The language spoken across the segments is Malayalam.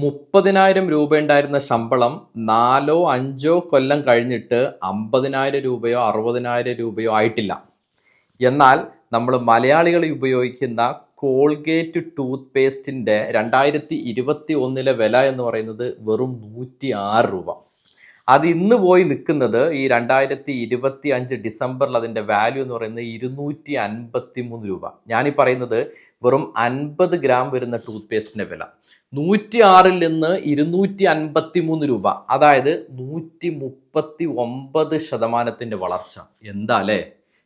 30,000 രൂപ ഉണ്ടായിരുന്ന ശമ്പളം 4-5 കൊല്ലം കഴിഞ്ഞിട്ട് 50,000 രൂപയോ 60,000 രൂപയോ ആയിട്ടില്ല. എന്നാൽ നമ്മൾ മലയാളികൾ ഉപയോഗിക്കുന്ന കോൾഗേറ്റ് ടൂത്ത് പേസ്റ്റിൻ്റെ 2021 വില എന്ന് പറയുന്നത് വെറും 106 രൂപ. അത് ഇന്ന് പോയി നിൽക്കുന്നത് ഈ 2025 ഡിസംബറിൽ അതിൻ്റെ വാല്യൂ എന്ന് പറയുന്നത് 253 രൂപ. ഞാനീ പറയുന്നത് വെറും 50 ഗ്രാം വരുന്ന ടൂത്ത് പേസ്റ്റിൻ്റെ വില 106-ൽ നിന്ന് 253 രൂപ, അതായത് 139% വളർച്ച. എന്താ അല്ലേ?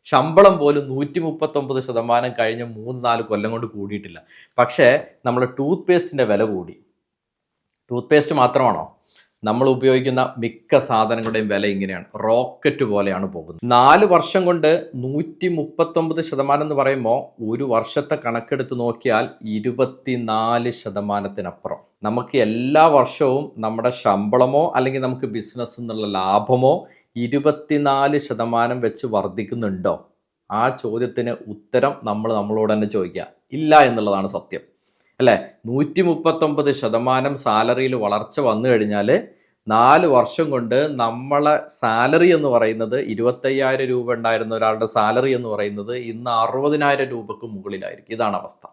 ശമ്പളം പോലും 139% കഴിഞ്ഞ 3-4 കൊല്ലം കൊണ്ട് കൂടിയിട്ടില്ല. പക്ഷേ നമ്മൾ ടൂത്ത് പേസ്റ്റിൻ്റെ വില കൂടി. ടൂത്ത് പേസ്റ്റ് മാത്രമാണോ? നമ്മൾ ഉപയോഗിക്കുന്ന മിക്ക സാധനങ്ങളുടെയും വില ഇങ്ങനെയാണ്, റോക്കറ്റ് പോലെയാണ് പോകുന്നത്. 4 വർഷം കൊണ്ട് 139% എന്ന് പറയുമ്പോൾ ഒരു വർഷത്തെ കണക്കെടുത്ത് നോക്കിയാൽ 24%-നപ്പുറം. നമുക്ക് എല്ലാ വർഷവും നമ്മുടെ ശമ്പളമോ അല്ലെങ്കിൽ നമുക്ക് ബിസിനസ് എന്നുള്ള ലാഭമോ 24% വെച്ച് വർദ്ധിക്കുന്നുണ്ടോ? ആ ചോദ്യത്തിന് ഉത്തരം നമ്മളോട് തന്നെ ചോദിക്കുക. ഇല്ല എന്നുള്ളതാണ് സത്യം, അല്ലേ? 139% സാലറിയിൽ വളർച്ച വന്നു കഴിഞ്ഞാൽ 4 വർഷം കൊണ്ട് നമ്മളെ സാലറി എന്ന് പറയുന്നത് 25,000 രൂപ ഉണ്ടായിരുന്ന ഒരാളുടെ സാലറി എന്ന് പറയുന്നത് ഇന്ന് 60,000 രൂപക്ക് മുകളിലായിരിക്കും. ഇതാണ് അവസ്ഥ.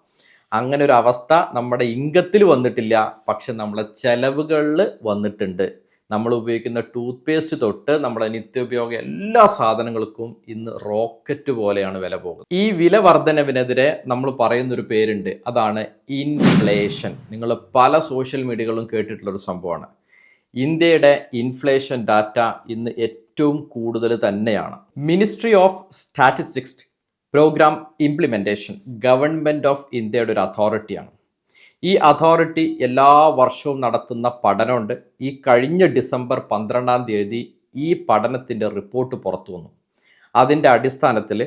അങ്ങനെ ഒരു അവസ്ഥ നമ്മുടെ ഇൻകത്തിൽ വന്നിട്ടില്ല, പക്ഷെ നമ്മളെ ചെലവുകളിൽ വന്നിട്ടുണ്ട്. നമ്മൾ ഉപയോഗിക്കുന്ന ടൂത്ത് പേസ്റ്റ് തൊട്ട് നമ്മുടെ നിത്യോപയോഗ എല്ലാ സാധനങ്ങൾക്കും ഇന്ന് റോക്കറ്റ് പോലെയാണ് വില പോകുന്നത്. ഈ വില വർധനവിനെതിരെ നമ്മൾ പറയുന്നൊരു പേരുണ്ട്, അതാണ് ഇൻഫ്ലേഷൻ. നിങ്ങൾ പല സോഷ്യൽ മീഡിയകളും കേട്ടിട്ടുള്ളൊരു സംഭവമാണ്. ഇന്ത്യയുടെ ഇൻഫ്ലേഷൻ ഡാറ്റ ഇന്ന് ഏറ്റവും കൂടുതൽ തന്നെയാണ്. Ministry of statistics programme implementation government of ഇന്ത്യയുടെ ഒരു അതോറിറ്റിയാണ്. ഈ അതോറിറ്റി എല്ലാ വർഷവും നടത്തുന്ന പഠനമുണ്ട്. ഈ കഴിഞ്ഞ ഡിസംബർ 12 ഈ പഠനത്തിൻ്റെ റിപ്പോർട്ട് പുറത്തു വന്നു. അതിൻ്റെ അടിസ്ഥാനത്തിൽ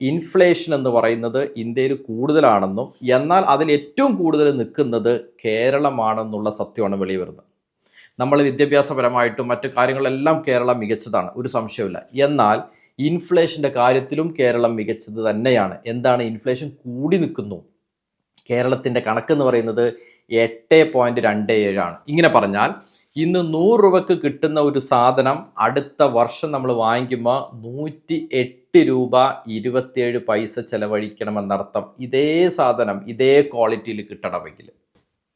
ഇൻഫ്ലേഷൻ എന്ന് പറയുന്നത് ഇന്ത്യയിൽ കൂടുതലാണെന്നും എന്നാൽ അതിൽ ഏറ്റവും കൂടുതൽ നിൽക്കുന്നത് കേരളമാണെന്നുള്ള സത്യമാണ് വെളിയിൽ വരുന്നത്. നമ്മൾ വിദ്യാഭ്യാസപരമായിട്ടും മറ്റു കാര്യങ്ങളെല്ലാം കേരളം മികച്ചതാണ്, ഒരു സംശയമില്ല. എന്നാൽ ഇൻഫ്ലേഷൻ്റെ കാര്യത്തിലും കേരളം മികച്ചത് തന്നെയാണ്. എന്താണ്? ഇൻഫ്ലേഷൻ കൂടി നിൽക്കുന്നു. കേരളത്തിൻ്റെ കണക്കെന്ന് പറയുന്നത് 8.27 ആണ്. ഇങ്ങനെ പറഞ്ഞാൽ ഇന്ന് 100 രൂപക്ക് കിട്ടുന്ന ഒരു സാധനം അടുത്ത വർഷം നമ്മൾ വാങ്ങിക്കുമ്പോൾ 108 രൂപ 27 പൈസ ചെലവഴിക്കണമെന്നർത്ഥം. ഇതേ സാധനം ഇതേ ക്വാളിറ്റിയിൽ കിട്ടണമെങ്കിൽ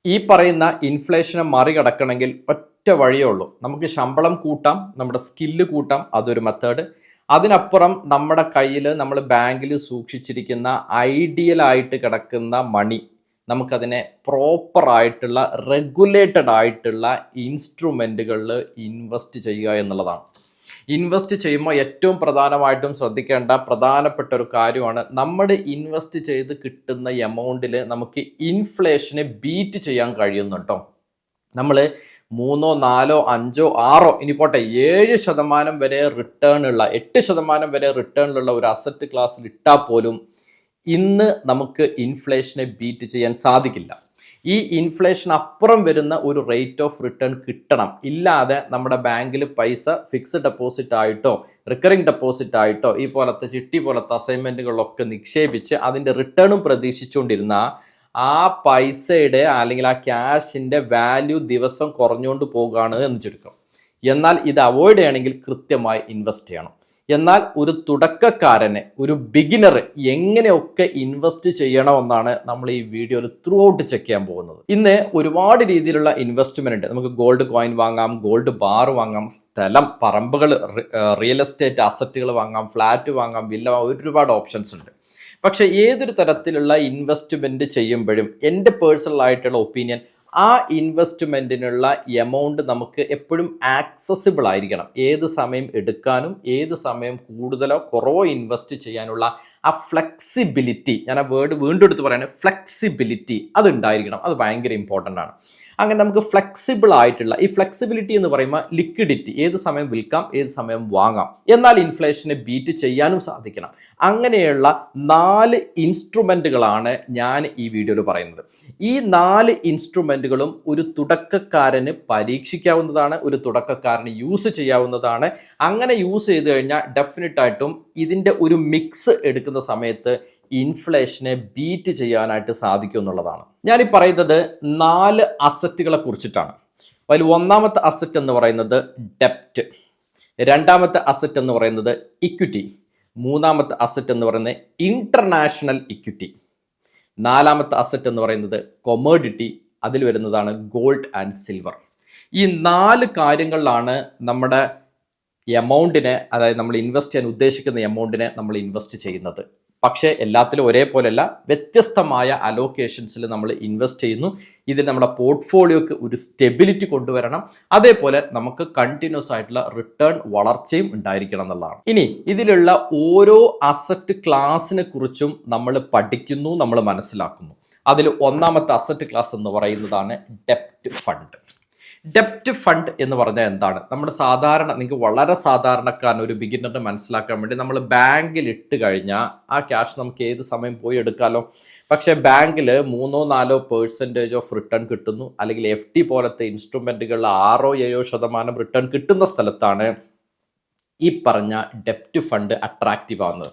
ഈ പറയുന്ന ഇൻഫ്ലേഷനെ മറികടക്കണമെങ്കിൽ ഒറ്റ വഴിയേ ഉള്ളൂ. നമുക്ക് ശമ്പളം കൂട്ടാം, നമ്മുടെ സ്കില്ല് കൂട്ടാം, അതൊരു മെത്തേഡ്. അതിനപ്പുറം നമ്മുടെ കയ്യിൽ നമ്മൾ ബാങ്കിൽ സൂക്ഷിച്ചിരിക്കുന്ന ഐഡിയലായിട്ട് കിടക്കുന്ന മണി നമുക്കതിനെ പ്രോപ്പറായിട്ടുള്ള റെഗുലേറ്റഡ് ആയിട്ടുള്ള ഇൻസ്ട്രുമെൻറ്റുകളിൽ ഇൻവെസ്റ്റ് ചെയ്യുക എന്നുള്ളതാണ്. ഇൻവെസ്റ്റ് ചെയ്യുമ്പോൾ ഏറ്റവും പ്രധാനമായിട്ടും ശ്രദ്ധിക്കേണ്ട പ്രധാനപ്പെട്ട ഒരു കാര്യമാണ്, നമ്മുടെ ഇൻവെസ്റ്റ് ചെയ്ത് കിട്ടുന്ന എമൗണ്ടിൽ നമുക്ക് ഇൻഫ്ലേഷനെ ബീറ്റ് ചെയ്യാൻ കഴിയുന്നുണ്ടോ? നമ്മൾ 3, 4, 5, 6 ഇനി പോട്ടെ 7% വരെ റിട്ടേൺ ഉള്ള 8% വരെ റിട്ടേണിലുള്ള ഒരു അസറ്റ് ക്ലാസ്സിൽ ഇട്ടാൽ പോലും ഇന്ന് നമുക്ക് ഇൻഫ്ലേഷനെ ബീറ്റ് ചെയ്യാൻ സാധിക്കില്ല. ഈ ഇൻഫ്ലേഷൻ അപ്പുറം വരുന്ന ഒരു റേറ്റ് ഓഫ് റിട്ടേൺ കിട്ടണം. ഇല്ലാതെ നമ്മുടെ ബാങ്കിൽ പൈസ ഫിക്സ്ഡ് ഡെപ്പോസിറ്റ് ആയിട്ടോ റിക്കറിംഗ് ഡെപ്പോസിറ്റ് ആയിട്ടോ ഈ പോലത്തെ ചിട്ടി പോലത്തെ അസൈൻമെൻറ്റുകളിലൊക്കെ നിക്ഷേപിച്ച് അതിൻ്റെ റിട്ടേണും പ്രതീക്ഷിച്ചുകൊണ്ടിരുന്ന ആ പൈസയുടെ അല്ലെങ്കിൽ ആ ക്യാഷിൻ്റെ വാല്യൂ ദിവസം കുറഞ്ഞുകൊണ്ട് പോകുകയാണ് എന്ന് ചുരുക്കം. എന്നാൽ ഇത് അവോയ്ഡ് ചെയ്യണമെങ്കിൽ കൃത്യമായി ഇൻവെസ്റ്റ് ചെയ്യണം. എന്നാൽ ഒരു തുടക്കക്കാരനെ, ഒരു ബിഗിനർ എങ്ങനെയൊക്കെ ഇൻവെസ്റ്റ് ചെയ്യണമെന്നാണ് നമ്മൾ ഈ വീഡിയോയിൽ ത്രൂ ഔട്ട് ചെക്ക് ചെയ്യാൻ പോകുന്നത്. ഇന്ന് ഒരുപാട് രീതിയിലുള്ള ഇൻവെസ്റ്റ്മെന്റ് ഉണ്ട്. നമുക്ക് ഗോൾഡ് കോയിൻ വാങ്ങാം, ഗോൾഡ് ബാർ വാങ്ങാം, സ്ഥലം, പറമ്പുകൾ, റിയൽ എസ്റ്റേറ്റ് അസറ്റുകൾ വാങ്ങാം, ഫ്ലാറ്റ് വാങ്ങാം, വില്ല, ഒരുപാട് ഓപ്ഷൻസ് ഉണ്ട്. പക്ഷേ ഏതൊരു തരത്തിലുള്ള ഇൻവെസ്റ്റ്മെൻറ്റ് ചെയ്യുമ്പോഴും എൻ്റെ പേഴ്സണൽ ആയിട്ടുള്ള ഒപ്പീനിയൻ, ആ ഇൻവെസ്റ്റ്മെൻറ്റിനുള്ള എമൗണ്ട് നമുക്ക് എപ്പോഴും ആക്സസിബിൾ ആയിരിക്കണം. ഏത് സമയം എടുക്കാനും ഏത് സമയം കൂടുതലോ കുറവോ ഇൻവെസ്റ്റ് ചെയ്യാനുള്ള ആ ഫ്ലെക്സിബിലിറ്റി, ഞാൻ ആ വേർഡ് വീണ്ടും എടുത്ത് പറയുന്നത് ഫ്ലെക്സിബിലിറ്റി, അതുണ്ടായിരിക്കണം. അത് ഭയങ്കര ഇമ്പോർട്ടൻ്റ് ആണ്. അങ്ങനെ നമുക്ക് ഫ്ലെക്സിബിൾ ആയിട്ടുള്ള ഈ ഫ്ലെക്സിബിലിറ്റി എന്ന് പറയുമ്പോൾ ലിക്വിഡിറ്റി, ഏത് സമയം വിൽക്കാം, ഏത് സമയം വാങ്ങാം, എന്നാൽ ഇൻഫ്ലേഷനെ ബീറ്റ് ചെയ്യാനും സാധിക്കണം. അങ്ങനെയുള്ള 4 ഇൻസ്ട്രുമെൻറ്റുകളാണ് ഞാൻ ഈ വീഡിയോയിൽ പറയുന്നത്. ഈ 4 ഇൻസ്ട്രുമെൻറ്റുകളും ഒരു തുടക്കക്കാരന് പരീക്ഷിക്കാവുന്നതാണ്, ഒരു തുടക്കക്കാരന് യൂസ് ചെയ്യാവുന്നതാണ്. അങ്ങനെ യൂസ് ചെയ്ത് കഴിഞ്ഞാൽ ഡെഫിനറ്റായിട്ടും ഇതിൻ്റെ ഒരു മിക്സ് എടുക്കുന്ന സമയത്ത് ഇൻഫ്ലേഷനെ ബീറ്റ് ചെയ്യാനായിട്ട് സാധിക്കും എന്നുള്ളതാണ്. ഞാനീ പറയുന്നത് 4 അസറ്റുകളെ കുറിച്ചിട്ടാണ്. അതിൽ ഒന്നാമത്തെ അസറ്റ് എന്ന് പറയുന്നത് ഡെപ്റ്റ്, രണ്ടാമത്തെ അസറ്റ് എന്ന് പറയുന്നത് ഇക്വിറ്റി, മൂന്നാമത്തെ അസറ്റ് എന്ന് പറയുന്നത് ഇന്റർനാഷണൽ ഇക്വിറ്റി, നാലാമത്തെ അസറ്റ് എന്ന് പറയുന്നത് കൊമോഡിറ്റി, അതിൽ വരുന്നതാണ് ഗോൾഡ് ആൻഡ് സിൽവർ. ഈ 4 കാര്യങ്ങളിലാണ് നമ്മുടെ എമൗണ്ടിനെ, അതായത് നമ്മൾ ഇൻവെസ്റ്റ് ചെയ്യാൻ ഉദ്ദേശിക്കുന്ന എമൗണ്ടിനെ നമ്മൾ ഇൻവെസ്റ്റ് ചെയ്യുന്നത്. പക്ഷേ എല്ലാത്തിലും ഒരേപോലെയല്ല, വ്യത്യസ്തമായ അലോക്കേഷൻസിൽ നമ്മൾ ഇൻവെസ്റ്റ് ചെയ്യുന്നു. ഇതിൽ നമ്മുടെ പോർട്ട്ഫോളിയോക്ക് ഒരു സ്റ്റെബിലിറ്റി കൊണ്ടുവരണം, അതേപോലെ നമുക്ക് കണ്ടിന്യൂസ് ആയിട്ടുള്ള റിട്ടേൺ വളർച്ചയും ഉണ്ടായിരിക്കണം എന്നുള്ളതാണ്. ഇനി ഇതിലുള്ള ഓരോ അസറ്റ് ക്ലാസിനെ കുറിച്ചും നമ്മൾ പഠിക്കുന്നു, നമ്മൾ മനസ്സിലാക്കുന്നു. അതിൽ ഒന്നാമത്തെ അസറ്റ് ക്ലാസ് എന്ന് പറയുന്നതാണ് ഡെപ്റ്റ് ഫണ്ട്. ഡെപ്റ്റ് ഫണ്ട് എന്ന് പറഞ്ഞാൽ എന്താണ്? നമ്മുടെ സാധാരണ, നിങ്ങൾക്ക് വളരെ സാധാരണക്കാരൻ ഒരു ബിഗിനറിന് മനസ്സിലാക്കാൻ വേണ്ടി, നമ്മൾ ബാങ്കിൽ ഇട്ട് കഴിഞ്ഞാൽ ആ ക്യാഷ് നമുക്ക് ഏത് സമയം പോയി എടുക്കാമല്ലോ. പക്ഷേ ബാങ്കിൽ 3-4% ഓഫ് റിട്ടേൺ കിട്ടുന്നു, അല്ലെങ്കിൽ FD പോലത്തെ ഇൻസ്ട്രുമെൻറ്റുകളിൽ 6-7% റിട്ടേൺ കിട്ടുന്ന സ്ഥലത്താണ് ഈ പറഞ്ഞ ഡെപ്റ്റ് ഫണ്ട് അട്രാക്റ്റീവ് ആവുന്നത്.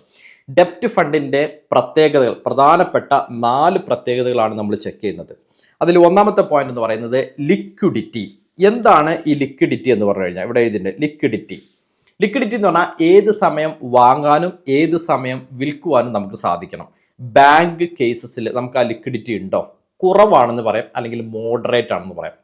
ഡെപ്റ്റ് ഫണ്ടിൻ്റെ പ്രത്യേകതകൾ, പ്രധാനപ്പെട്ട 4 പ്രത്യേകതകളാണ് നമ്മൾ ചെക്ക് ചെയ്യുന്നത്. അതിൽ ഒന്നാമത്തെ പോയിന്റ് എന്ന് പറയുന്നത് ലിക്വിഡിറ്റി. എന്താണ് ഈ ലിക്വിഡിറ്റി എന്ന് പറഞ്ഞു കഴിഞ്ഞാൽ ഇവിടെ എഴുതിയിട്ടുണ്ട് ലിക്വിഡിറ്റി. ലിക്വിഡിറ്റി എന്ന് പറഞ്ഞാൽ ഏത് സമയം വാങ്ങാനും ഏത് സമയം വിൽക്കുവാനും നമുക്ക് സാധിക്കണം. ബാങ്ക് കേസസിൽ നമുക്ക് ആ ലിക്വിഡിറ്റി ഉണ്ടോ? കുറവാണെന്ന് പറയാം, അല്ലെങ്കിൽ മോഡറേറ്റ് ആണെന്ന് പറയാം.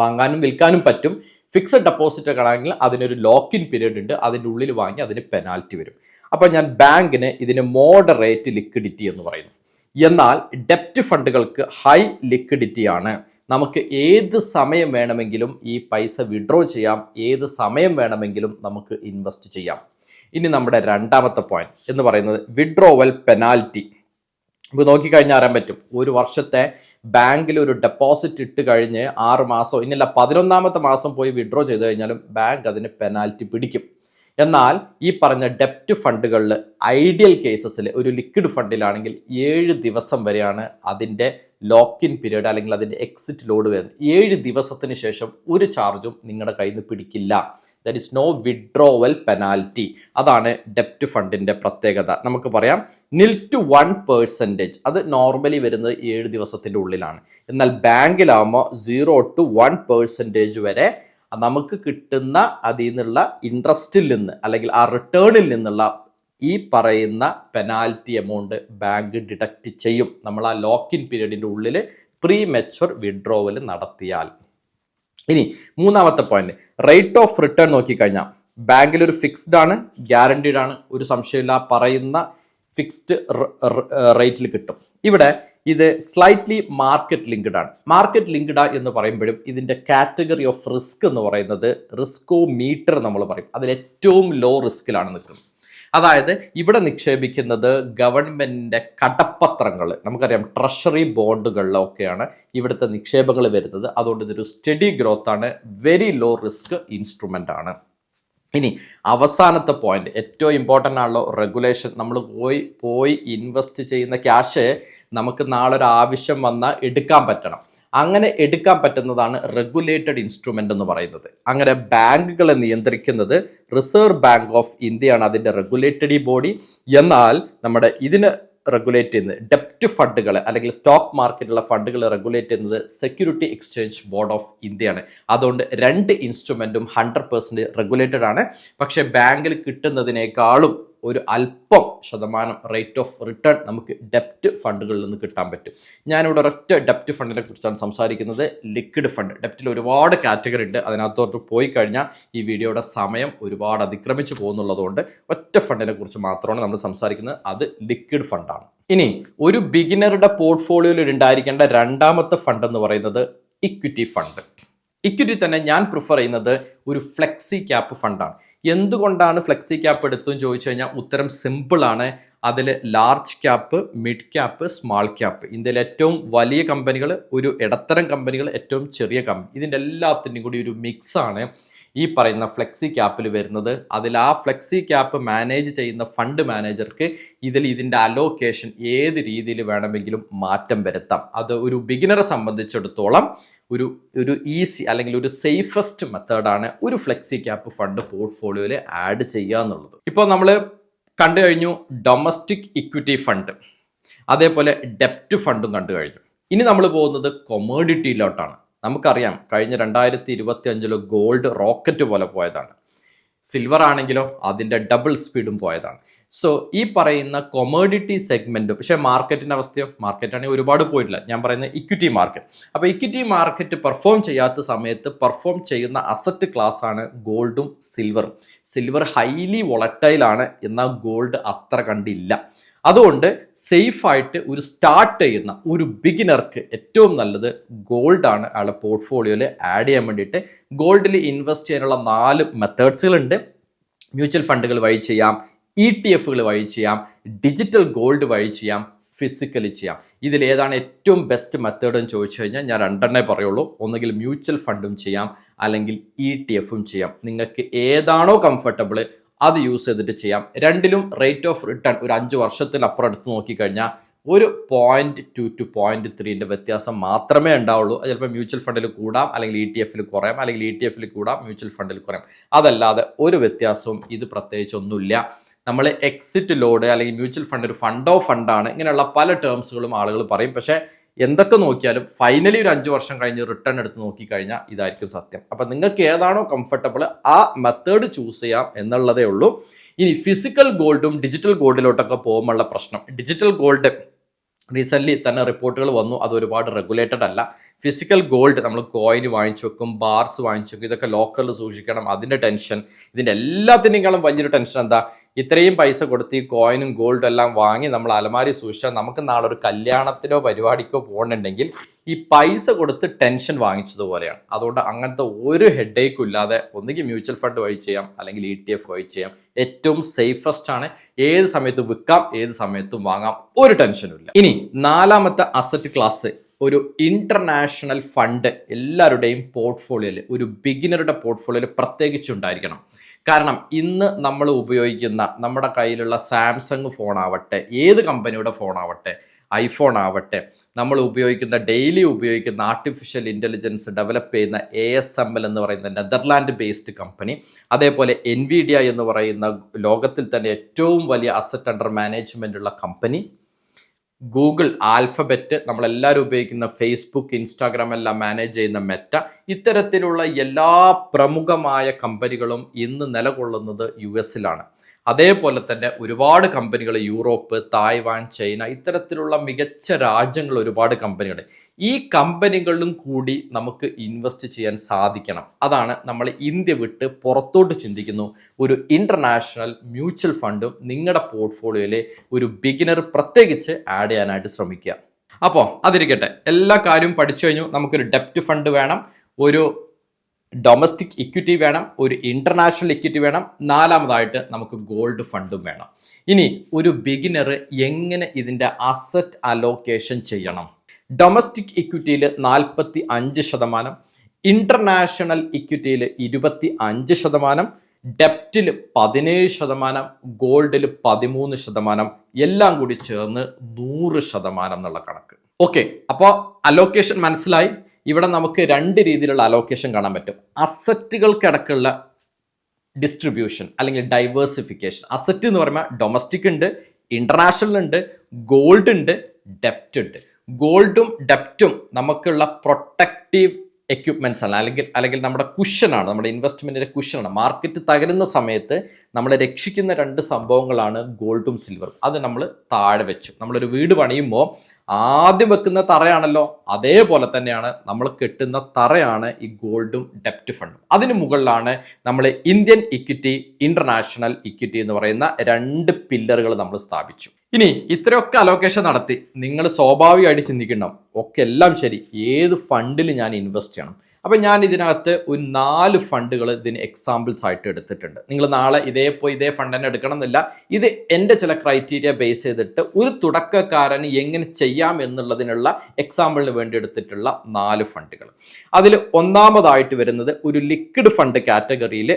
വാങ്ങാനും വിൽക്കാനും പറ്റും. ഫിക്സഡ് ഡെപ്പോസിറ്റ് ഒക്കെ ആണെങ്കിൽ അതിനൊരു ലോക്ക് ഇൻ പീരീഡ് ഉണ്ട്, അതിൻ്റെ ഉള്ളിൽ വാങ്ങി അതിന് പെനാൽറ്റി വരും. അപ്പോൾ ഞാൻ ബാങ്കിന് ഇതിന് മോഡറേറ്റ് ലിക്വിഡിറ്റി എന്ന് പറയുന്നു. എന്നാൽ ഡെപ്റ്റ് ഫണ്ടുകൾക്ക് ഹൈ ലിക്വിഡിറ്റി ആണ്. നമുക്ക് ഏത് സമയം വേണമെങ്കിലും ഈ പൈസ വിഡ്രോ ചെയ്യാം, ഏത് സമയം വേണമെങ്കിലും നമുക്ക് ഇൻവെസ്റ്റ് ചെയ്യാം. ഇനി നമ്മുടെ രണ്ടാമത്തെ പോയിന്റ് എന്ന് പറയുന്നത് വിഡ്രോവൽ പെനാൽറ്റി. നമുക്ക് നോക്കിക്കഴിഞ്ഞാൽ അറിയാൻ പറ്റും, ഒരു വർഷത്തെ ബാങ്കിൽ ഒരു ഡെപ്പോസിറ്റ് ഇട്ട് കഴിഞ്ഞ് 6 മാസം, ഇനിയല്ല 11ാമത്തെ മാസം പോയി വിഡ്രോ ചെയ്ത് കഴിഞ്ഞാലും ബാങ്ക് അതിന് പെനാൽറ്റി പിടിക്കും. എന്നാൽ ഈ പറഞ്ഞ ഡെപ്റ്റ് ഫണ്ടുകളിൽ ഐഡിയൽ കേസസിൽ ഒരു ലിക്വിഡ് ഫണ്ടിലാണെങ്കിൽ 7 ദിവസം വരെയാണ് അതിൻ്റെ ലോക്ക് ഇൻ പീരീഡ്, അല്ലെങ്കിൽ അതിൻ്റെ എക്സിറ്റ് ലോഡ് വരുന്നത്. 7 ദിവസത്തിന് ശേഷം ഒരു ചാർജും നിങ്ങളുടെ കയ്യിൽ നിന്ന് പിടിക്കില്ല. That is no withdrawal penalty. അതാണ് ഡെപ്റ്റ് ഫണ്ടിൻ്റെ പ്രത്യേകത. നമുക്ക് പറയാം 0-1%. അത് നോർമലി വരുന്നത് 7 ദിവസത്തിൻ്റെ ഉള്ളിലാണ്. എന്നാൽ ബാങ്കിലാവുമ്പോൾ 0-1% വരെ നമുക്ക് കിട്ടുന്ന അതിൽ നിന്നുള്ള ഇൻട്രസ്റ്റിൽ നിന്ന്, അല്ലെങ്കിൽ ആ റിട്ടേണിൽ നിന്നുള്ള ഈ പറയുന്ന പെനാൽറ്റി എമൗണ്ട് ബാങ്ക് ഡിഡക്റ്റ് ചെയ്യും, നമ്മൾ ആ ലോക്ക് ഇൻ പീരീഡിൻ്റെ ഉള്ളിൽ പ്രീ മെച്വർ വിഡ്രോവൽ നടത്തിയാൽ. ഇനി മൂന്നാമത്തെ പോയിന്റ്, റേറ്റ് ഓഫ് റിട്ടേൺ നോക്കിക്കഴിഞ്ഞാൽ ബാങ്കിൽ ഒരു ഫിക്സ്ഡ് ആണ്, ഗ്യാരണ്ടീഡ് ആണ്, ഒരു സംശയമില്ല, പറയുന്ന ഫിക്സ്ഡ് റേറ്റിൽ കിട്ടും. ഇവിടെ ഇത് സ്ലൈറ്റ്ലി മാർക്കറ്റ് ലിങ്ക്ഡ് ആണ്. മാർക്കറ്റ് ലിങ്ക്ഡ് എന്ന് പറയുമ്പോഴും ഇതിൻ്റെ കാറ്റഗറി ഓഫ് റിസ്ക് എന്ന് പറയുന്നത് റിസ്കോ മീറ്റർ നമ്മൾ പറയും, അതിൽ ഏറ്റവും ലോ റിസ്കിലാണ് നിൽക്കുന്നത്. അതായത് ഇവിടെ നിക്ഷേപിക്കുന്നത് ഗവൺമെൻറ്റിൻ്റെ കടപ്പത്രങ്ങൾ, നമുക്കറിയാം ട്രഷറി ബോണ്ടുകളിലൊക്കെയാണ് ഇവിടുത്തെ നിക്ഷേപങ്ങൾ വരുന്നത്. അതുകൊണ്ട് ഇതൊരു സ്റ്റഡി ഗ്രോത്ത് ആണ്, വെരി ലോ റിസ്ക് ഇൻസ്ട്രുമെൻ്റ് ആണ്. ഇനി അവസാനത്തെ പോയിന്റ്, ഏറ്റവും ഇമ്പോർട്ടൻ്റ് ആണല്ലോ റെഗുലേഷൻ. നമ്മൾ പോയി ഇൻവെസ്റ്റ് ചെയ്യുന്ന ക്യാഷ് നമുക്ക് നാളെ ഒരു ആവശ്യം വന്നാൽ എടുക്കാൻ പറ്റണം. അങ്ങനെ എടുക്കാൻ പറ്റുന്നതാണ് റെഗുലേറ്റഡ് ഇൻസ്ട്രുമെൻ്റ് എന്ന് പറയുന്നത്. അങ്ങനെ ബാങ്കുകളെ നിയന്ത്രിക്കുന്നത് റിസർവ് ബാങ്ക് ഓഫ് ഇന്ത്യയാണ്, അതിൻ്റെ റെഗുലേറ്ററി ബോഡി. എന്നാൽ നമ്മുടെ ഇതിന് റെഗുലേറ്റ് ചെയ്യുന്നത് ഡെപ്റ്റ് ഫണ്ടുകൾ, അല്ലെങ്കിൽ സ്റ്റോക്ക് മാർക്കറ്റിലുള്ള ഫണ്ടുകൾ റെഗുലേറ്റ് ചെയ്യുന്നത് സെക്യൂരിറ്റി എക്സ്ചേഞ്ച് ബോർഡ് ഓഫ് ഇന്ത്യയാണ്. അതുകൊണ്ട് 2 ഇൻസ്ട്രുമെൻറ്റും 100% റെഗുലേറ്റഡ് ആണ്. പക്ഷേ ബാങ്കിൽ കിട്ടുന്നതിനേക്കാളും ഒരു അല്പം ശതമാനം റേറ്റ് ഓഫ് റിട്ടേൺ നമുക്ക് ഡെപ്റ്റ് ഫണ്ടുകളിൽ നിന്ന് കിട്ടാൻ പറ്റും. ഞാനിവിടെ ഒരൊറ്റ ഡെപ്റ്റ് ഫണ്ടിനെ കുറിച്ചാണ് സംസാരിക്കുന്നത്, ലിക്വിഡ് ഫണ്ട്. ഡെപ്റ്റിൽ ഒരുപാട് കാറ്റഗറി ഉണ്ട്, അതിനകത്തോട്ട് പോയി കഴിഞ്ഞാൽ ഈ വീഡിയോയുടെ സമയം ഒരുപാട് അതിക്രമിച്ചു പോകുന്നുള്ളതുകൊണ്ട് ഒറ്റ ഫണ്ടിനെ കുറിച്ച് മാത്രമാണ് നമ്മൾ സംസാരിക്കുന്നത്, അത് ലിക്വിഡ് ഫണ്ടാണ്. ഇനി ഒരു ബിഗിനറുടെ പോർട്ട്ഫോളിയോയിൽ ഉണ്ടായിരിക്കേണ്ട രണ്ടാമത്തെ ഫണ്ട് എന്ന് പറയുന്നത് ഇക്വിറ്റി ഫണ്ട്. ഇക്വിറ്റി തന്നെ ഞാൻ പ്രിഫർ ചെയ്യുന്നത് ഒരു ഫ്ലെക്സി ക്യാപ്പ് ഫണ്ടാണ്. എന്തുകൊണ്ടാണ് ഫ്ലെക്സി ക്യാപ്പ് എടുത്തെന്ന് ചോദിച്ചു കഴിഞ്ഞാൽ ഉത്തരം സിമ്പിളാണ്. അതിൽ large cap, mid cap, small cap, ഇന്ത്യയിലെ ഏറ്റവും വലിയ കമ്പനികൾ, ഒരു ഇടത്തരം കമ്പനികൾ, ഏറ്റവും ചെറിയ കമ്പനി, ഇതിൻ്റെ എല്ലാത്തിൻ്റെയും കൂടി ഒരു മിക്സാണ് ഈ പറയുന്ന ഫ്ലെക്സി ക്യാപ്പിൽ വരുന്നത്. അതിൽ ആ ഫ്ലെക്സി ക്യാപ്പ് മാനേജ് ചെയ്യുന്ന ഫണ്ട് മാനേജർക്ക് ഇതിൻ്റെ അലോക്കേഷൻ ഏത് രീതിയിൽ വേണമെങ്കിലും മാറ്റം വരുത്താം. അത് ഒരു ബിഗിനറെ സംബന്ധിച്ചിടത്തോളം ഒരു ഈസി, അല്ലെങ്കിൽ ഒരു സേഫസ്റ്റ് മെത്തേഡാണ് ഒരു ഫ്ലെക്സി ക്യാപ്പ് ഫണ്ട് പോർട്ട്ഫോളിയോയിൽ ആഡ് ചെയ്യുക എന്നുള്ളത്. ഇപ്പോൾ നമ്മൾ കണ്ടു കഴിഞ്ഞു ഡൊമസ്റ്റിക് ഇക്വിറ്റി ഫണ്ട്, അതേപോലെ ഡെപ്റ്റ് ഫണ്ടും കണ്ടു കഴിഞ്ഞു. ഇനി നമ്മൾ പോകുന്നത് കൊമോഡിറ്റിയിലോട്ടാണ്. നമുക്കറിയാം കഴിഞ്ഞ 2025 ഗോൾഡ് റോക്കറ്റ് പോലെ പോയതാണ്. സിൽവർ ആണെങ്കിലോ അതിൻ്റെ ഡബിൾ സ്പീഡും പോയതാണ്. സോ ഈ പറയുന്ന കൊമോഡിറ്റി സെഗ്മെൻറ്റും, പക്ഷേ മാർക്കറ്റിൻ്റെ അവസ്ഥയോ, മാർക്കറ്റാണെങ്കിൽ ഒരുപാട് പോയിട്ടില്ല. ഞാൻ പറയുന്നത് ഇക്വിറ്റി മാർക്കറ്റ്. അപ്പോൾ ഇക്വിറ്റി മാർക്കറ്റ് പെർഫോം ചെയ്യാത്ത സമയത്ത് പെർഫോം ചെയ്യുന്ന അസറ്റ് ക്ലാസ് ആണ് ഗോൾഡും സിൽവറും. സിൽവർ ഹൈലി വൊളറ്റൈലാണ്, എന്നാൽ ഗോൾഡ് അത്ര കണ്ടില്ല. അതുകൊണ്ട് സേഫായിട്ട് ഒരു സ്റ്റാർട്ട് ചെയ്യുന്ന ഒരു ബിഗിനർക്ക് ഏറ്റവും നല്ലത് ഗോൾഡാണ് അയാളുടെ പോർട്ട്ഫോളിയോയിൽ ആഡ് ചെയ്യാൻ വേണ്ടിയിട്ട്. ഗോൾഡിൽ ഇൻവെസ്റ്റ് ചെയ്യാനുള്ള 4 മെത്തേഡ്സുകളുണ്ട്. മ്യൂച്വൽ ഫണ്ടുകൾ വഴി ചെയ്യാം, ETF വഴി ചെയ്യാം, ഡിജിറ്റൽ ഗോൾഡ് വഴി ചെയ്യാം, ഫിസിക്കലി ചെയ്യാം. ഇതിലേതാണ് ഏറ്റവും ബെസ്റ്റ് മെത്തേഡ് എന്ന് ചോദിച്ചു കഴിഞ്ഞാൽ ഞാൻ 2 പറയുള്ളൂ. ഒന്നുകിൽ മ്യൂച്വൽ ഫണ്ടും ചെയ്യാം, അല്ലെങ്കിൽ ETF ചെയ്യാം. നിങ്ങൾക്ക് ഏതാണോ കംഫർട്ടബിൾ അത് യൂസ് ചെയ്തിട്ട് ചെയ്യാം. രണ്ടിലും റേറ്റ് ഓഫ് റിട്ടേൺ ഒരു 5 വർഷത്തിനപ്പുറം എടുത്ത് നോക്കിക്കഴിഞ്ഞാൽ ഒരു 0.2 to 0.3 വ്യത്യാസം മാത്രമേ ഉണ്ടാവുള്ളൂ. അത് ചിലപ്പോൾ മ്യൂച്വൽ ഫണ്ടിൽ കൂടാം, അല്ലെങ്കിൽ ETF കുറയാം, അല്ലെങ്കിൽ ETF കൂടാം, മ്യൂച്വൽ ഫണ്ടിൽ കുറയാം. അതല്ലാതെ ഒരു വ്യത്യാസവും ഇത് പ്രത്യേകിച്ച് ഒന്നുമില്ല. നമ്മൾ എക്സിറ്റ് ലോഡ് അല്ലെങ്കിൽ മ്യൂച്വൽ ഫണ്ട് ഒരു ഫണ്ട് ഓഫ് ഫണ്ടാണ്, ഇങ്ങനെയുള്ള പല ടേംസുകളും ആളുകൾ പറയും. പക്ഷേ എന്തൊക്കെ നോക്കിയാലും ഫൈനലി ഒരു 5 വർഷം കഴിഞ്ഞ് റിട്ടേൺ എടുത്ത് നോക്കിക്കഴിഞ്ഞാൽ ഇതായിരിക്കും സത്യം. അപ്പം നിങ്ങൾക്ക് ഏതാണോ കംഫർട്ടബിൾ ആ മെത്തേഡ് ചൂസ് ചെയ്യാം എന്നുള്ളതേ ഉള്ളൂ. ഇനി ഫിസിക്കൽ ഗോൾഡും ഡിജിറ്റൽ ഗോൾഡിലോട്ടൊക്കെ പോകുമ്പോഴുള്ള പ്രശ്നം, ഡിജിറ്റൽ ഗോൾഡ് റീസെൻ്റ്ലി തന്നെ റിപ്പോർട്ടുകൾ വന്നു, അത് ഒരുപാട് റെഗുലേറ്റഡ് അല്ല. ഫിസിക്കൽ ഗോൾഡ് നമ്മൾ കോയിൻ വാങ്ങിച്ചു വെക്കും, ബാർസ് വാങ്ങിച്ചു വെക്കും, ഇതൊക്കെ ലോക്കറിൽ സൂക്ഷിക്കണം, അതിൻ്റെ ടെൻഷൻ. ഇതിൻ്റെ എല്ലാത്തിനേക്കാളും വലിയൊരു ടെൻഷൻ എന്താ, ഇത്രയും പൈസ കൊടുത്ത് ഈ കോയിനും ഗോൾഡും എല്ലാം വാങ്ങി നമ്മൾ അലമാരി സൂക്ഷിച്ചാൽ നമുക്ക് നാളെ ഒരു കല്യാണത്തിനോ പരിപാടിക്കോ പോകുന്നുണ്ടെങ്കിൽ ഈ പൈസ കൊടുത്ത് ടെൻഷൻ വാങ്ങിച്ചതുപോലെയാണ്. അതുകൊണ്ട് അങ്ങനത്തെ ഒരു ഹെഡേക്കും ഇല്ലാതെ ഒന്നുകിൽ മ്യൂച്വൽ ഫണ്ട് വഴി ചെയ്യാം, അല്ലെങ്കിൽ ETF വഴി ചെയ്യാം. ഏറ്റവും സേഫസ്റ്റ് ആണ്. ഏത് സമയത്തും വിൽക്കാം, ഏത് സമയത്തും വാങ്ങാം, ഒരു ടെൻഷനും ഇല്ല. ഇനി 4ാമത്തെ അസറ്റ് ക്ലാസ് ഒരു ഇന്റർനാഷണൽ ഫണ്ട് എല്ലാവരുടെയും പോർട്ട്ഫോളിയോയിൽ, ഒരു ബിഗിനറുടെ പോർട്ട്ഫോളിയോയിൽ പ്രത്യേകിച്ചുണ്ടായിരിക്കണം. കാരണം ഇന്ന് നമ്മൾ ഉപയോഗിക്കുന്ന നമ്മുടെ കയ്യിലുള്ള സാംസങ് ഫോണാവട്ടെ, ഏത് കമ്പനിയുടെ ഫോണാവട്ടെ, ഐഫോൺ ആവട്ടെ, നമ്മൾ ഉപയോഗിക്കുന്ന ഡെയിലി ഉപയോഗിക്കുന്ന ആർട്ടിഫിഷ്യൽ ഇൻ്റലിജൻസ് ഡെവലപ്പ് ചെയ്യുന്ന ASML എന്ന് പറയുന്ന നെതർലാൻഡ് ബേസ്ഡ് കമ്പനി, അതേപോലെ NVIDIA എന്ന് പറയുന്ന ലോകത്തിൽ തന്നെ ഏറ്റവും വലിയ അസറ്റ് അണ്ടർ മാനേജ്മെൻ്റ് ഉള്ള കമ്പനി, ഗൂഗിൾ, ആൽഫബറ്റ്, നമ്മളെല്ലാവരും ഉപയോഗിക്കുന്ന ഫേസ്ബുക്ക്, ഇൻസ്റ്റാഗ്രാം എല്ലാം മാനേജ് ചെയ്യുന്ന മെറ്റ, ഇത്തരത്തിലുള്ള എല്ലാ പ്രമുഖമായ കമ്പനികളും ഇന്ന് നിലകൊള്ളുന്നത് US-ലാണ്. അതേപോലെ തന്നെ ഒരുപാട് കമ്പനികൾ യൂറോപ്പ്, തായ്വാൻ, ചൈന, ഇത്തരത്തിലുള്ള മികച്ച രാജ്യങ്ങൾ ഒരുപാട് കമ്പനികൾ. ഈ കമ്പനികളിലും കൂടി നമുക്ക് ഇൻവെസ്റ്റ് ചെയ്യാൻ സാധിക്കണം. അതാണ് നമ്മൾ ഇന്ത്യ വിട്ട് പുറത്തോട്ട് ചിന്തിക്കുന്നു. ഒരു ഇൻ്റർനാഷണൽ മ്യൂച്വൽ ഫണ്ടും നിങ്ങളുടെ പോർട്ട്ഫോളിയോയിൽ ഒരു ബിഗിനർ പ്രത്യേകിച്ച് ആഡ് ചെയ്യാനായിട്ട് ശ്രമിക്കുക. അപ്പോൾ അതിരിക്കട്ടെ, എല്ലാ കാര്യവും പഠിച്ചു കഴിഞ്ഞു. നമുക്കൊരു ഡെപ്റ്റ് ഫണ്ട് വേണം, ഒരു ഡൊമസ്റ്റിക് ഇക്വിറ്റി വേണം, ഒരു ഇന്റർനാഷണൽ ഇക്വിറ്റി വേണം, 4ാമതായിട്ട് നമുക്ക് ഗോൾഡ് ഫണ്ടും വേണം. ഇനി ഒരു ബിഗിനർ എങ്ങനെ ഇതിൻ്റെ അസറ്റ് അലോക്കേഷൻ ചെയ്യണം? ഡൊമസ്റ്റിക് ഇക്വിറ്റിയിൽ 45%, ഇന്റർനാഷണൽ ഇക്വിറ്റിയിൽ 25%, ഡെപ്റ്റിൽ 17%, ഗോൾഡിൽ 13%, എല്ലാം കൂടി ചേർന്ന് 100% എന്നുള്ള കണക്ക്. ഓക്കെ, അപ്പോൾ അലോക്കേഷൻ മനസ്സിലായി. ഇവിടെ നമുക്ക് 2 രീതിയിലുള്ള അലോക്കേഷൻ കാണാൻ പറ്റും. അസറ്റുകൾക്കിടക്കുള്ള ഡിസ്ട്രിബ്യൂഷൻ അല്ലെങ്കിൽ ഡൈവേഴ്സിഫിക്കേഷൻ. അസറ്റ് എന്ന് പറയുമ്പോൾ ഡൊമസ്റ്റിക് ഉണ്ട്, ഇന്റർനാഷണൽ ഉണ്ട്, ഗോൾഡ് ഉണ്ട്, ഡെപ്റ്റ് ഉണ്ട്. ഗോൾഡും ഡെപ്റ്റും നമുക്കുള്ള പ്രൊട്ടക്റ്റീവ് എക്യുപ്മെന്റ്സ് ആണ്, അല്ലെങ്കിൽ നമ്മുടെ കുഷനാണ്, നമ്മുടെ ഇൻവെസ്റ്റ്മെന്റിന്റെ കുഷനാണ്. മാർക്കറ്റ് തകരുന്ന സമയത്ത് നമ്മളെ രക്ഷിക്കുന്ന 2 സംഭവങ്ങളാണ് ഗോൾഡും സിൽവറും. അത് നമ്മൾ താഴെ വെച്ചു. നമ്മളൊരു വീട് പണിയുമ്പോൾ ആദ്യം വെക്കുന്ന തറയാണല്ലോ, അതേപോലെ തന്നെയാണ് നമ്മൾ കെട്ടുന്ന തറയാണ് ഈ ഗോൾഡും ഡെപ്റ്റ് ഫണ്ടും. അതിന് മുകളിലാണ് നമ്മൾ ഇന്ത്യൻ ഇക്വിറ്റി, ഇന്റർനാഷണൽ ഇക്വിറ്റി എന്ന് പറയുന്ന 2 പില്ലറുകൾ നമ്മൾ സ്ഥാപിച്ചു. ഇനി ഇത്രയൊക്കെ അലോക്കേഷൻ നടത്തി നിങ്ങൾ സ്വാഭാവികമായിട്ട് ചിന്തിക്കണം, ഒക്കെ എല്ലാം ശരി, ഏത് ഫണ്ടിൽ ഞാൻ ഇൻവെസ്റ്റ് ചെയ്യണം? അപ്പം ഞാൻ ഇതിനകത്ത് ഒരു 4 ഫണ്ടുകൾ ഇതിന് എക്സാമ്പിൾസ് ആയിട്ട് എടുത്തിട്ടുണ്ട്. നിങ്ങൾ നാളെ ഇതേ ഫണ്ട് തന്നെ എടുക്കണം എന്നില്ല. ഇത് എൻ്റെ ചില ക്രൈറ്റീരിയ ബേസ് ചെയ്തിട്ട് ഒരു തുടക്കക്കാരന് എങ്ങനെ ചെയ്യാം എന്നുള്ളതിനുള്ള എക്സാമ്പിളിന് വേണ്ടി എടുത്തിട്ടുള്ള 4 ഫണ്ടുകൾ. അതിൽ 1ാമതായിട്ട് വരുന്നത് ഒരു ലിക്വിഡ് ഫണ്ട് കാറ്റഗറിയിൽ,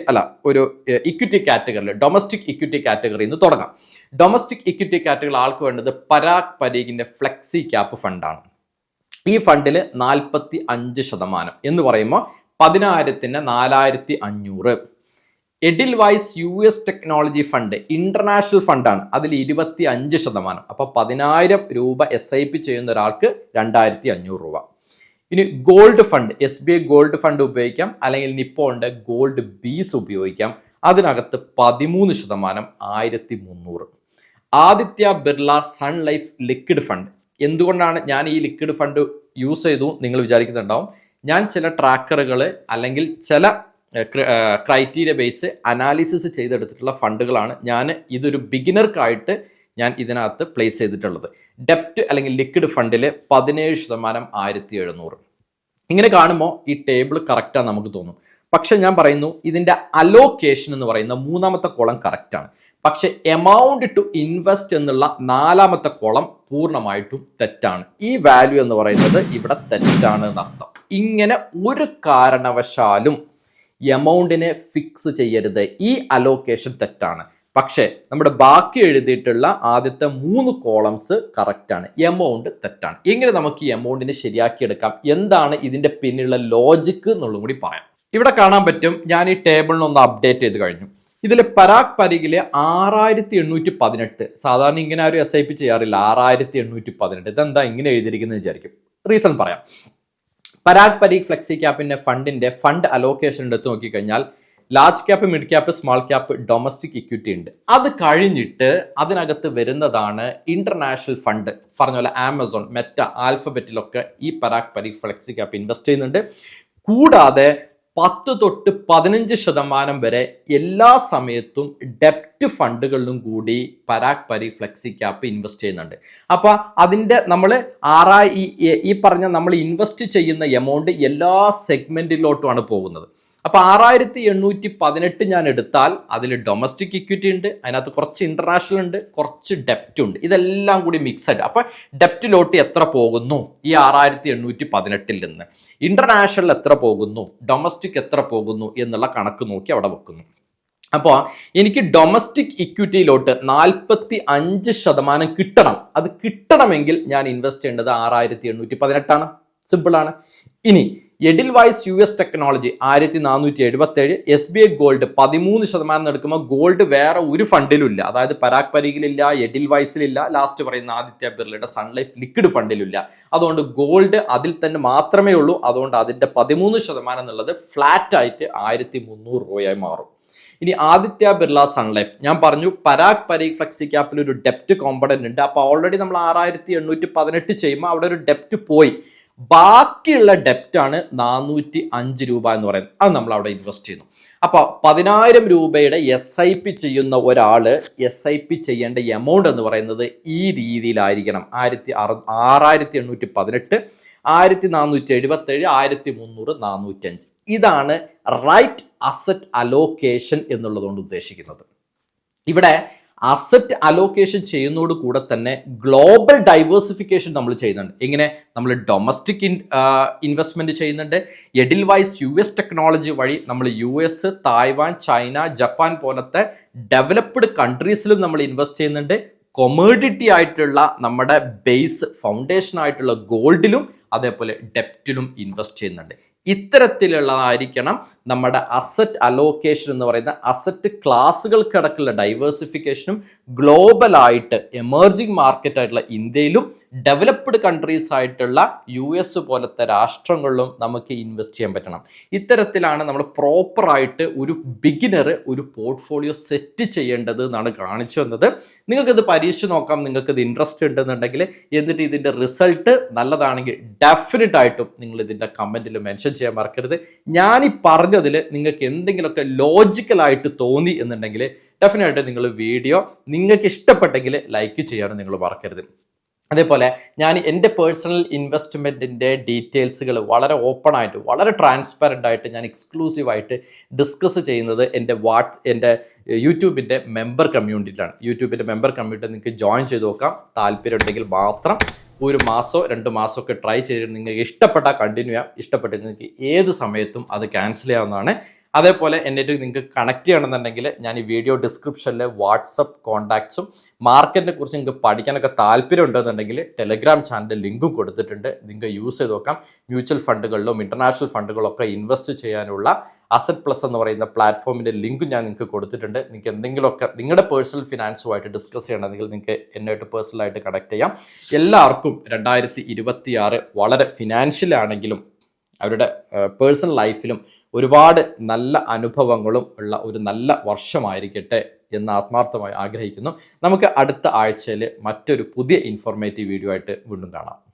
ഒരു ഇക്വിറ്റി കാറ്റഗറിയിൽ, ഡൊമസ്റ്റിക് ഇക്വിറ്റി കാറ്റഗറിയിൽ നിന്ന് തുടങ്ങാം. ഡൊമസ്റ്റിക് ഇക്വിറ്റി കാറ്റഗറി ആൾക്ക് വേണ്ടത് പരാഗ് പരീഖിൻ്റെ ഫ്ലെക്സി ക്യാപ്പ് ഫണ്ടാണ്. ഈ ഫണ്ടിൽ 45% എന്ന് പറയുമ്പോൾ 10,000-ന് 4,500. Edelweiss US technology fund international ഫണ്ടാണ്, അതിൽ 25%. അപ്പോൾ 10,000 രൂപ SIP ചെയ്യുന്ന ഒരാൾക്ക് 2,500 രൂപ. ഇനി gold fund, SBI gold fund ഉപയോഗിക്കാം, അല്ലെങ്കിൽ നിപ്പോണിന്റെ ഗോൾഡ് ബീസ് ഉപയോഗിക്കാം. അതിനകത്ത് 13%, 1,300. Aditya Birla Sun Life liquid fund. എന്തുകൊണ്ടാണ് ഞാൻ ഈ ലിക്വിഡ് ഫണ്ട് യൂസ് ചെയ്തു നിങ്ങൾ വിചാരിക്കുന്നുണ്ടാവും. ഞാൻ ചില ട്രാക്കറുകൾ അല്ലെങ്കിൽ ചില ക്രൈറ്റീരിയ ബേസ് അനാലിസിസ് ചെയ്തെടുത്തിട്ടുള്ള ഫണ്ടുകളാണ് ഇതൊരു ബിഗിനർക്കായിട്ട് ഞാൻ ഇതിനകത്ത് പ്ലേസ് ചെയ്തിട്ടുള്ളത്. ഡെപ്റ്റ് അല്ലെങ്കിൽ ലിക്വിഡ് ഫണ്ടിൽ 17%, 1,700. ഇങ്ങനെ കാണുമ്പോൾ ഈ ടേബിൾ കറക്റ്റാണ് നമുക്ക് തോന്നും. പക്ഷെ ഞാൻ പറയുന്നു ഇതിന്റെ അലോക്കേഷൻ എന്ന് പറയുന്ന 3ാമത്തെ കോളം കറക്റ്റാണ്. പക്ഷെ എമൗണ്ട് ടു ഇൻവെസ്റ്റ് എന്നുള്ള 4ാമത്തെ കോളം പൂർണ്ണമായിട്ടും തെറ്റാണ്. ഈ വാല്യൂ എന്ന് പറയുന്നത് ഇവിടെ തെറ്റാണ് എന്നർത്ഥം. ഇങ്ങനെ ഒരു കാരണവശാലും എമൗണ്ടിനെ ഫിക്സ് ചെയ്യരുത്. ഈ അലോക്കേഷൻ തെറ്റാണ്. പക്ഷേ നമ്മുടെ ബാക്കി എഴുതിയിട്ടുള്ള ആദ്യത്തെ 3 കോളംസ് കറക്റ്റാണ്, എമൗണ്ട് തെറ്റാണ്. എങ്ങനെ നമുക്ക് ഈ എമൗണ്ടിനെ ശരിയാക്കിയെടുക്കാം, എന്താണ് ഇതിന്റെ പിന്നിലുള്ള ലോജിക്ക് എന്നുള്ളതും കൂടി പറയാം. ഇവിടെ കാണാൻ പറ്റും, ഞാൻ ഈ ടേബിളിനൊന്ന് അപ്ഡേറ്റ് ചെയ്ത് കഴിഞ്ഞു. ഇതിൽ പരാഗ് പരീഖിലെ 6,818, സാധാരണ ഇങ്ങനെ ആരും SIP ചെയ്യാറില്ല. 6,818 ഇതെന്താ ഇങ്ങനെ എഴുതിയിരിക്കുന്നത് വിചാരിക്കും. റീസൺ പറയാം. പരാഗ് പരീഖ് ഫ്ലെക്സി ക്യാപ്പിന്റെ ഫണ്ട് അലോക്കേഷൻ എടുത്ത് നോക്കിക്കഴിഞ്ഞാൽ large cap, mid cap, small cap, domestic equity ഉണ്ട്. അത് കഴിഞ്ഞിട്ട് അതിനകത്ത് വരുന്നതാണ് ഇന്റർനാഷണൽ ഫണ്ട്. പറഞ്ഞ പോലെ ആമസോൺ, മെറ്റ, ആൽഫബറ്റിലൊക്കെ ഈ Parag Parikh flexi cap invest ചെയ്യുന്നുണ്ട്. കൂടാതെ 10 തൊട്ട് 15% വരെ എല്ലാ സമയത്തും ഡെപ്റ്റ് ഫണ്ടുകളിലും കൂടി Parag Parikh flexi cap invest ചെയ്യുന്നുണ്ട്. അപ്പോൾ അതിൻ്റെ നമ്മൾ ഈ പറഞ്ഞ നമ്മൾ ഇൻവെസ്റ്റ് ചെയ്യുന്ന എമൗണ്ട് എല്ലാ സെഗ്മെന്റിലോട്ടുമാണ് പോകുന്നത്. അപ്പോൾ 6,818 ഞാൻ എടുത്താൽ അതിൽ ഡൊമസ്റ്റിക് ഇക്വിറ്റി ഉണ്ട്, അതിനകത്ത് കുറച്ച് ഇന്റർനാഷണൽ ഉണ്ട്, കുറച്ച് ഡെപ്റ്റ് ഉണ്ട്. ഇതെല്ലാം കൂടി മിക്സഡ്. അപ്പോൾ ഡെപ്റ്റിലോട്ട് എത്ര പോകുന്നു ഈ 6,818 നിന്ന്, ഇന്റർനാഷണൽ എത്ര പോകുന്നു, ഡൊമസ്റ്റിക് എത്ര പോകുന്നു എന്നുള്ള കണക്ക് നോക്കി അവിടെ വെക്കുന്നു. അപ്പോൾ എനിക്ക് ഡൊമസ്റ്റിക് ഇക്വിറ്റിയിലോട്ട് 45% കിട്ടണം. അത് കിട്ടണമെങ്കിൽ ഞാൻ ഇൻവെസ്റ്റ് ചെയ്യേണ്ടത് 6,818 സിമ്പിളാണ്. ഇനി Edelweiss US technology 1,477, SBI gold 13% എടുക്കുമ്പോൾ ഗോൾഡ് വേറെ ഒരു ഫണ്ടിലും ഇല്ല. അതായത് പരാഗ് പരീഖിലില്ല, എഡിൽവൈസിലില്ല, ലാസ്റ്റ് പറയുന്ന ആദിത്യ ബിർളയുടെ സൺ ലൈഫ് ലിക്വിഡ് ഫണ്ടിലില്ല. അതുകൊണ്ട് ഗോൾഡ് അതിൽ തന്നെ മാത്രമേ ഉള്ളൂ. അതുകൊണ്ട് അതിന്റെ 13% എന്നുള്ളത് ഫ്ലാറ്റ് ആയിട്ട് 1,300 രൂപയായി മാറും. ഇനി ആദിത്യ ബിർള സൺ ലൈഫ് ഞാൻ പറഞ്ഞു, പരാഗ് പരീഖ് ഫ്ലെക്സി ക്യാപ്പിൽ ഒരു ഡെപ്റ്റ് കോമ്പണന്റ് ഉണ്ട്. അപ്പോൾ ഓൾറെഡി നമ്മൾ 6,818 ചെയ്യുമ്പോൾ അവിടെ ഒരു ഡെപ്റ്റ് പോയി. ബാക്കിയുള്ള ഡെപ്റ്റാണ് 405 രൂപ എന്ന് പറയുന്നത്. അത് നമ്മൾ അവിടെ ഇൻവെസ്റ്റ് ചെയ്യുന്നു. അപ്പോൾ 10,000 രൂപയുടെ SIP ചെയ്യുന്ന ഒരാൾ SIP ചെയ്യേണ്ട എമൗണ്ട് എന്ന് പറയുന്നത് ഈ രീതിയിലായിരിക്കണം. 6,818, 1,477, 1,300, 405. ഇതാണ് റൈറ്റ് അസറ്റ് അലോക്കേഷൻ എന്നുള്ളതുകൊണ്ട് ഉദ്ദേശിക്കുന്നത്. ഇവിടെ അസറ്റ് അലോക്കേഷൻ ചെയ്യുന്നതോട് കൂടെ തന്നെ ഗ്ലോബൽ ഡൈവേഴ്സിഫിക്കേഷൻ നമ്മൾ ചെയ്യുന്നുണ്ട്. എങ്ങനെ? നമ്മൾ ഡൊമസ്റ്റിക് ഇൻവെസ്റ്റ്മെന്റ് ചെയ്യുന്നുണ്ട്. എഡിൽവൈസ് US ടെക്നോളജി വഴി നമ്മൾ US, തായ്വാൻ, ചൈന, ജപ്പാൻ പോലത്തെ ഡെവലപ്ഡ് കൺട്രീസിലും നമ്മൾ ഇൻവെസ്റ്റ് ചെയ്യുന്നുണ്ട്. കൊമോഡിറ്റി ആയിട്ടുള്ള നമ്മുടെ ബേസ് ഫൗണ്ടേഷൻ ആയിട്ടുള്ള ഗോൾഡിലും അതേപോലെ ഡെപ്റ്റിലും ഇൻവെസ്റ്റ് ചെയ്യുന്നുണ്ട്. ഇത്തരത്തിലുള്ളതായിരിക്കണം നമ്മുടെ അസറ്റ് അലോക്കേഷൻ എന്ന് പറയുന്ന അസറ്റ് ക്ലാസുകൾക്കിടക്കുള്ള ഡൈവേഴ്സിഫിക്കേഷനും ഗ്ലോബലായിട്ട് എമർജിങ് മാർക്കറ്റ് ആയിട്ടുള്ള ഇന്ത്യയിലും ഡെവലപ്ഡ് കൺട്രീസ് ആയിട്ടുള്ള US പോലത്തെ രാഷ്ട്രങ്ങളിലും നമുക്ക് ഇൻവെസ്റ്റ് ചെയ്യാൻ പറ്റണം. ഇത്തരത്തിലാണ് നമ്മൾ പ്രോപ്പറായിട്ട് ഒരു ബിഗിനർ ഒരു പോർട്ട്ഫോളിയോ സെറ്റ് ചെയ്യേണ്ടത് എന്നാണ് കാണിച്ചു വന്നത്. നിങ്ങൾക്കിത് പരീക്ഷിച്ച് നോക്കാം. നിങ്ങൾക്കിത് ഇൻട്രസ്റ്റ് ഉണ്ടെന്നുണ്ടെങ്കിൽ, എന്നിട്ട് ഇതിൻ്റെ റിസൾട്ട് നല്ലതാണെങ്കിൽ ഡെഫിനറ്റ് ആയിട്ടും നിങ്ങൾ ഇതിൻ്റെ കമൻറ്റിൽ മെൻഷൻ ചെയ്യാൻ മറക്കരുത്. ഞാൻ ഈ പറഞ്ഞതിൽ നിങ്ങൾക്ക് എന്തെങ്കിലുമൊക്കെ ലോജിക്കലായിട്ട് തോന്നി എന്നുണ്ടെങ്കിൽ ഡെഫിനറ്റായിട്ട് നിങ്ങൾ വീഡിയോ നിങ്ങൾക്ക് ഇഷ്ടപ്പെട്ടെങ്കിൽ ലൈക്ക് ചെയ്യാനും നിങ്ങൾ മറക്കരുത്. അതേപോലെ ഞാൻ എൻ്റെ പേഴ്സണൽ ഇൻവെസ്റ്റ്മെൻറ്റിൻ്റെ ഡീറ്റെയിൽസുകൾ വളരെ ഓപ്പൺ ആയിട്ട് വളരെ ട്രാൻസ്പെറൻ്റ് ആയിട്ട് ഞാൻ എക്സ്ക്ലൂസീവായിട്ട് ഡിസ്കസ് ചെയ്യുന്നത് എൻ്റെ യൂട്യൂബിൻ്റെ മെമ്പർ കമ്മ്യൂണിറ്റിയിലാണ്. യൂട്യൂബിൻ്റെ മെമ്പർ കമ്മ്യൂണിറ്റി നിങ്ങൾക്ക് ജോയിൻ ചെയ്ത് നോക്കാം. താല്പര്യം ഉണ്ടെങ്കിൽ മാത്രം 1 മാസമോ 2 മാസമോ ഒക്കെ ട്രൈ ചെയ്തിട്ട് നിങ്ങൾക്ക് ഇഷ്ടപ്പെട്ടാൽ കണ്ടിന്യൂ ചെയ്യാം. ഇഷ്ടപ്പെട്ടിട്ട് നിങ്ങൾക്ക് ഏത് സമയത്തും അത് ക്യാൻസൽ ചെയ്യാവുന്നതാണ്. അതേപോലെ എൻ്റെ നിങ്ങൾക്ക് കണക്ട് ചെയ്യണമെന്നുണ്ടെങ്കിൽ ഞാൻ ഈ വീഡിയോ ഡിസ്ക്രിപ്ഷനിൽ വാട്സപ്പ് കോൺടാക്ട്സും മാർക്കറ്റിനെ കുറിച്ച് നിങ്ങൾക്ക് പഠിക്കാനൊക്കെ താല്പര്യം ഉണ്ടെന്നുണ്ടെങ്കിൽ ടെലഗ്രാം ചാനലിൻ്റെ ലിങ്കും കൊടുത്തിട്ടുണ്ട്. നിങ്ങൾക്ക് യൂസ് ചെയ്ത് നോക്കാം. മ്യൂച്വൽ ഫണ്ടുകളിലും ഇൻ്റർനാഷണൽ ഫണ്ടുകളൊക്കെ ഇൻവെസ്റ്റ് ചെയ്യാനുള്ള അസറ്റ് പ്ലസ് എന്ന് പറയുന്ന പ്ലാറ്റ്ഫോമിൻ്റെ ലിങ്കും ഞാൻ നിങ്ങൾക്ക് കൊടുത്തിട്ടുണ്ട്. നിങ്ങൾക്ക് എന്തെങ്കിലുമൊക്കെ നിങ്ങളുടെ പേഴ്സണൽ ഫിനാൻസുമായിട്ട് ഡിസ്കസ് ചെയ്യണമെങ്കിൽ നിങ്ങൾക്ക് എന്നുമായിട്ട് പേഴ്സണലായിട്ട് കണക്ട് ചെയ്യാം. എല്ലാവർക്കും 2026 വളരെ ഫിനാൻഷ്യലാണെങ്കിലും അവരുടെ പേഴ്സണൽ ലൈഫിലും ഒരുപാട് നല്ല അനുഭവങ്ങളും ഉള്ള ഒരു നല്ല വർഷമായിരിക്കട്ടെ എന്ന് ആത്മാർത്ഥമായി ആഗ്രഹിക്കുന്നു. നമുക്ക് അടുത്ത ആഴ്ചയിൽ മറ്റൊരു പുതിയ ഇൻഫോർമേറ്റീവ് വീഡിയോ ആയിട്ട് വീണ്ടും കാണാം.